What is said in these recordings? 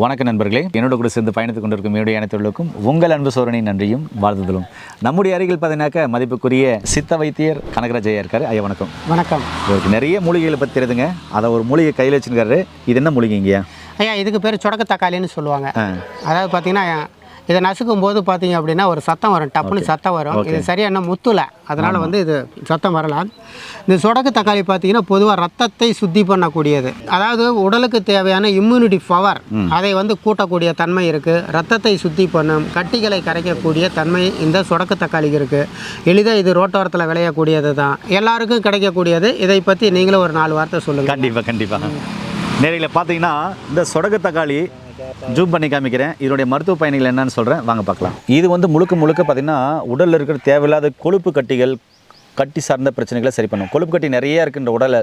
வணக்க நண்பர்களே, என்னோட கூட சேர்ந்து பயணித்துக் கொண்டிருக்கும் என்னுடைய அனைத்துள்ளுக்கும் உங்கள் அன்பு சோழனை நன்றியும் வாழ்த்துதலும். நம்முடைய அருகில் பார்த்தீங்கன்னாக்க மதிப்புக்குரிய சித்த வைத்தியர் கனகராஜ் ஐயா இருக்காரு. ஐயா வணக்கம். வணக்கம். இவருக்கு நிறைய மூலிகைகளை பற்றி தெரியுதுங்க. அதை ஒரு மூலிகை கையில் வச்சுருக்காரு. இது என்ன மூலிகைங்கய்யா? ஐயா இதுக்கு பேர் சொடக்கு தக்காளின்னு சொல்லுவாங்க. அதாவது பார்த்தீங்கன்னா இதை நசுக்கும் போது பார்த்தீங்க அப்படின்னா ஒரு சத்தம் வரும், டப்புன்னு சத்தம் வரும். இது சரியான முத்துல, அதனால் இது சத்தம் வரலாம். இந்த சொடக்கு தக்காளி பார்த்தீங்கன்னா பொதுவாக ரத்தத்தை சுத்தி பண்ணக்கூடியது. அதாவது உடலுக்கு தேவையான இம்யூனிட்டி பவர் அதை கூட்டக்கூடிய தன்மை இருக்குது. ரத்தத்தை சுத்தி பண்ணும், கட்டிகளை கரைக்கக்கூடிய தன்மை இந்த சொடக்கு தக்காளிக்கு இருக்குது. எளிதாக இது ரோட்டோரத்தில் விளையக்கூடியது தான், எல்லாருக்கும் கிடைக்கக்கூடியது. இதை பற்றி நீங்களும் ஒரு 4 வார்த்தை சொல்லுங்கள். கண்டிப்பாக நேரில் பார்த்தீங்கன்னா இந்த சொடக்கு தக்காளி ஜூம் பண்ணி காமிக்கிறேன். இதனுடைய மருத்துவ பயணிகள் என்னன்னு சொல்கிறேன், வாங்க பார்க்கலாம். இது முழுக்க பார்த்திங்கன்னா உடலில் இருக்கிற தேவையில்லாத கொழுப்பு கட்டிகள், கட்டி சார்ந்த பிரச்சனைகளை சரி பண்ணும். கொழுப்பு கட்டி நிறைய இருக்குன்ற உடலை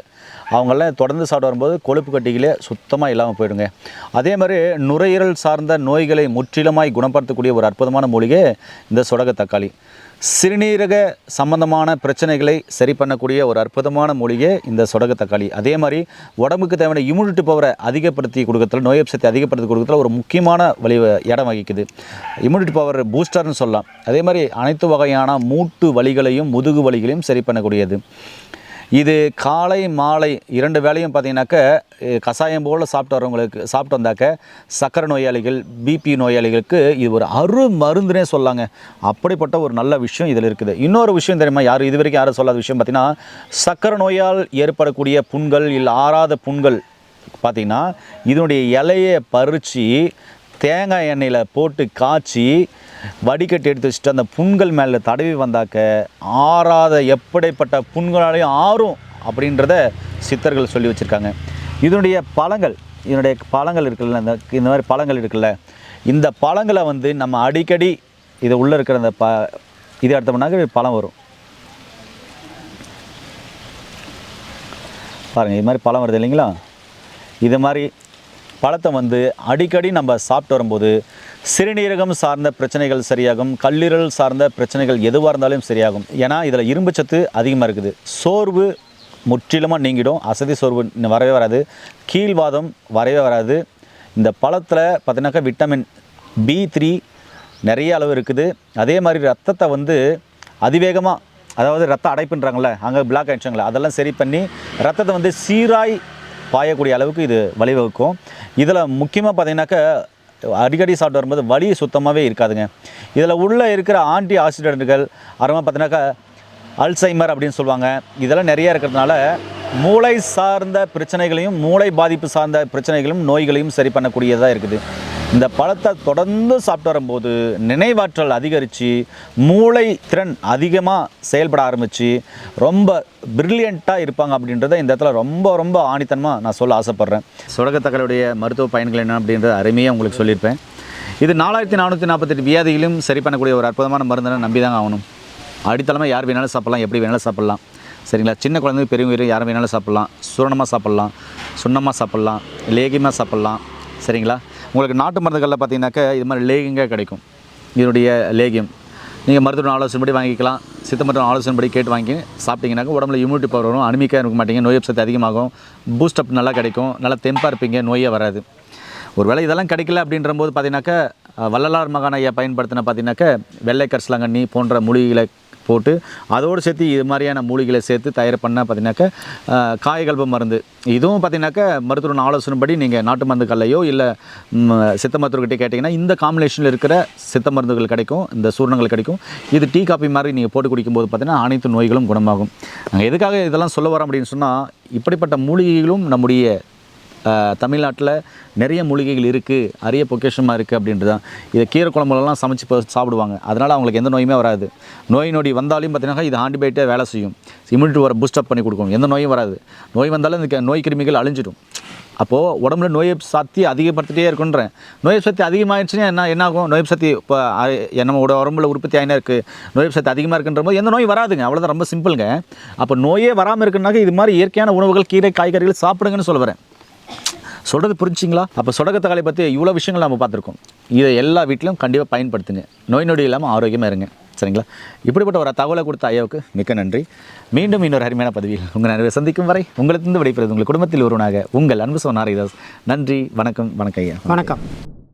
அவங்களாம் தொடர்ந்து சாப்பிட்டு வரும்போது கொழுப்பு கட்டிகளே சுத்தமாக இல்லாமல் போயிடுங்க. அதே மாதிரி நுரையீரல் சார்ந்த நோய்களை முற்றிலுமாய் குணப்படுத்தக்கூடிய ஒரு அற்புதமான மூலிகை இந்த சொடக்கு தக்காளி. சிறுநீரக சம்பந்தமான பிரச்சனைகளை சரி பண்ணக்கூடிய ஒரு அற்புதமான மூலிகை இந்த சொடக்கு தக்காளி. அதே மாதிரி உடம்புக்கு தேவையான இம்யூனிட்டி பவரை அதிகப்படுத்தி கொடுக்கறதுல, நோய் எதிர்ப்பு சக்தி அதிகப்படுத்தி கொடுக்கறதுல ஒரு முக்கியமான இடம் வகிக்குது. இம்யூனிட்டி பவர் பூஸ்டர்னு சொல்லலாம். அதே மாதிரி அனைத்து வகையான மூட்டு வலிகளையும் முதுகு வலிகளையும் சரி பண்ணக்கூடியது. இது காலை மாலை 2 வேளையும் பார்த்திங்கனாக்க கஷாயம் போல் சாப்பிட்டு வந்தாக்க சக்கரை நோயாளிகள், பிபி நோயாளிகளுக்கு இது ஒரு மருந்துனே சொல்லாங்க. அப்படிப்பட்ட ஒரு நல்ல விஷயம் இதில் இருக்குது. இன்னொரு விஷயம் தெரியுமா, இது வரைக்கும் யாரும் சொல்லாத விஷயம் பார்த்திங்கன்னா, சக்கரை நோயால் ஏற்படக்கூடிய புண்கள் இல்லை ஆறாத புண்கள் பார்த்திங்கன்னா இதனுடைய இலையை பறித்து தேங்காய் எண்ணெயில் போட்டு காய்ச்சி வடிகட்டி எடுத்து வச்சுட்டு அந்த புண்கள் மேலே தடவி வந்தாக்க ஆறாத எப்படிப்பட்ட புண்களாலையும் ஆறும் அப்படின்றத சித்தர்கள் சொல்லி வச்சுருக்காங்க. இதனுடைய பழங்கள் இருக்குல்ல, இந்த மாதிரி பழங்கள் இருக்குல்ல, இந்த பழங்களை நம்ம அடிக்கடி இதை உள்ளே இருக்கிற அந்த இது எடுத்தோம்னாக்க பழம் வரும் பாருங்கள். இது மாதிரி பழம் வருது இல்லைங்களா? இது மாதிரி பழத்தை அடிக்கடி நம்ம சாப்பிட்டு வரும்போது சிறுநீரகம் சார்ந்த பிரச்சனைகள் சரியாகும், கல்லீரல் சார்ந்த பிரச்சனைகள் எதுவாக இருந்தாலும் சரியாகும். ஏன்னா இதில் இரும்பு சத்து அதிகமாக இருக்குது. சோர்வு முற்றிலுமாக நீங்கிடும், அசதி சோர்வு வரவே வராது, கீழ்வாதம் வரவே வராது. இந்த பழத்தில் பார்த்தீங்கன்னாக்கா விட்டமின் B3 நிறைய அளவு இருக்குது. அதே மாதிரி ரத்தத்தை அதிவேகமாக, அதாவது ரத்த அடைப்புன்றாங்களே, அங்கே பிளாக் ஆகிடுச்சாங்களே, அதெல்லாம் சரி பண்ணி ரத்தத்தை சீராய் பாயக்கூடிய அளவுக்கு இது வழிவகுக்கும். இதில் முக்கியமாக பார்த்திங்கனாக்கா அடிக்கடி சாப்பிட்டு வரும்போது வலி சுத்தமாகவே இருக்காதுங்க. இதில் உள்ளே இருக்கிற ஆன்டி ஆக்சிடென்ட்கள் அப்புறமா பார்த்திங்கனாக்கா அல்சைமர் அப்படின்னு சொல்லுவாங்க, இதெல்லாம் நிறையா இருக்கிறதுனால மூளை சார்ந்த பிரச்சனைகளையும் மூளை பாதிப்பு சார்ந்த பிரச்சனைகளும் நோய்களையும் சரி பண்ணக்கூடியதாக இருக்குது. இந்த பழத்தை தொடர்ந்து சாப்பிட்டு வரும்போது நினைவாற்றல் அதிகரித்து மூளை திறன் அதிகமாக செயல்பட ஆரம்பித்து ரொம்ப பிரில்லியண்ட்டாக இருப்பாங்க அப்படின்றத இந்த இடத்துல ரொம்ப ஆணித்தனமாக நான் சொல்ல ஆசைப்பட்றேன். சொடக்கு தக்காளியுடைய மருத்துவ பயன்கள் என்ன அப்படின்றத அருமையாக உங்களுக்கு சொல்லியிருப்பேன். இது 4448 வியாதிகளும் சரி பண்ணக்கூடிய ஒரு அற்புதமான மருந்துன்னு நம்பி தாங்க ஆகணும். அடித்தளமாக யார் வேணாலும் சாப்பிட்லாம், எப்படி வேணாலும் சாப்பிட்லாம், சரிங்களா? சின்ன குழந்தைங்க பெரியவங்க யார் வேணாலும் சாப்பிட்லாம். சூரணமாக சாப்பிட்லாம், சுண்ணமாக சாப்பிட்லாம், லேகியமாக சாப்பிட்லாம், சரிங்களா? உங்களுக்கு நாட்டு மருந்துகளில் பார்த்தீங்கன்னாக்கா இது மாதிரி லேகிங்காக கிடைக்கும். இதனுடைய லேகியம் நீங்கள் மருத்துவ ஆலோசனைப்படி வாங்கிக்கலாம். சித்த மருத்துவ ஆலோசனைப்படி கேட்டு வாங்கி சாப்பிட்டீங்கன்னாக்கா உடம்புல இம்யூனிட்டி பவர் வரும், அனிமிக்காக இருக்க மாட்டீங்க, நோய் சக்தி அதிகமாகும், பூஸ்டப் நல்லா கிடைக்கும், நல்லா தெம்பாக இருப்பீங்க, நோயே வராது. ஒரு வேளை இதெல்லாம் கிடைக்கல அப்படின்றபோது பார்த்தீங்கன்னாக்கா வள்ளலார் மகான் ஐயா பயன்படுத்தின பார்த்தீங்கன்னாக்கா வெள்ளை கரிசலாங்கண்ணி போன்ற மூலிகைகளை போட்டு அதோடு சேர்த்து இது மாதிரியான மூலிகளை சேர்த்து தயார் பண்ண பார்த்தீங்கன்னாக்கா காயகல்ப மருந்து. இதுவும் பார்த்தீங்கன்னாக்கா மருத்துவ ஆலோசனைப்படி நீங்கள் நாட்டு மருந்துக்கள்லையோ இல்லை சித்த மருத்துவர்கிட்ட கேட்டிங்கன்னா இந்த காம்பினேஷனில் இருக்கிற சித்த மருந்துகள் கிடைக்கும், இந்த சூரணங்கள் கிடைக்கும். இது டீ காப்பி மாதிரி நீங்கள் போட்டு குடிக்கும்போது பார்த்தீங்கன்னா அனைத்து நோய்களும் குணமாகும். நாங்கள் எதுக்காக இதெல்லாம் சொல்ல வரோம் அப்படின்னு சொன்னால், இப்படிப்பட்ட மூலிகைகளும் நம்முடைய தமிழ்நாட்டில் நிறைய மூலிகைகள் இருக்குது, அரிய பொக்கேஷமாக இருக்குது அப்படின்றது தான். இதை கீரை குழம்புலாம் சமைச்சு சாப்பிடுவாங்க. அதனால் அவங்களுக்கு எந்த நோயுமே வராது. நோய் நொடி வந்தாலும் பார்த்தீங்கன்னா இது ஆன்டிபயோட்டிக்காக வேலை செய்யும், இம்யூனிட்டி வர பூஸ்டப் பண்ணி கொடுக்கும், எந்த நோயும் வராது. நோய் வந்தாலும் இந்த நோய் கிருமிகள் அழிஞ்சிடும். அப்போது உடம்புல நோய் சக்தி அதிகப்படுத்திகிட்டே இருக்குன்றேன். நோய் சக்தி அதிகமாகிடுச்சுன்னா என்ன ஆகும்? நோய் சக்தி இப்போ நம்ம உடம்புல உற்பத்தி ஆகினா இருக்குது, நோய் சக்தி அதிகமாக இருக்குன்ற போது எந்த நோய் வராதுங்க. அவ்வளோதான், ரொம்ப சிம்பிளுங்க. அப்போ நோயே வராமல் இருக்குன்னாக்க இது மாதிரி இயற்கையான உணவுகள், கீரை, காய்கறிகள் சாப்பிடுங்கன்னு சொல்ல வரேன். சொல்கிறது புரிஞ்சிங்களா? அப்போ சொடக்கு தக்காளி பற்றி இவ்வளோ விஷயங்கள் நம்ம பார்த்துருக்கோம். இதை எல்லா வீட்டிலும் கண்டிப்பாக பயன்படுத்துங்க. நோய் நொடி இல்லாமல் ஆரோக்கியமாக இருங்க, சரிங்களா? இப்படிப்பட்ட ஒரு தகவலை கொடுத்த ஐயாவுக்கு மிக்க நன்றி. மீண்டும் இன்னொரு அருமையான பதிவில் உங்கள் நிறைய சந்திக்கும் வரை உங்களிடத்திலிருந்து விடைபெறுவது உங்கள் குடும்பத்தில் ஒருவனாக உங்கள் அன்பு சோனாரிதாஸ். நன்றி, வணக்கம். வணக்கம் ஐயா. வணக்கம்.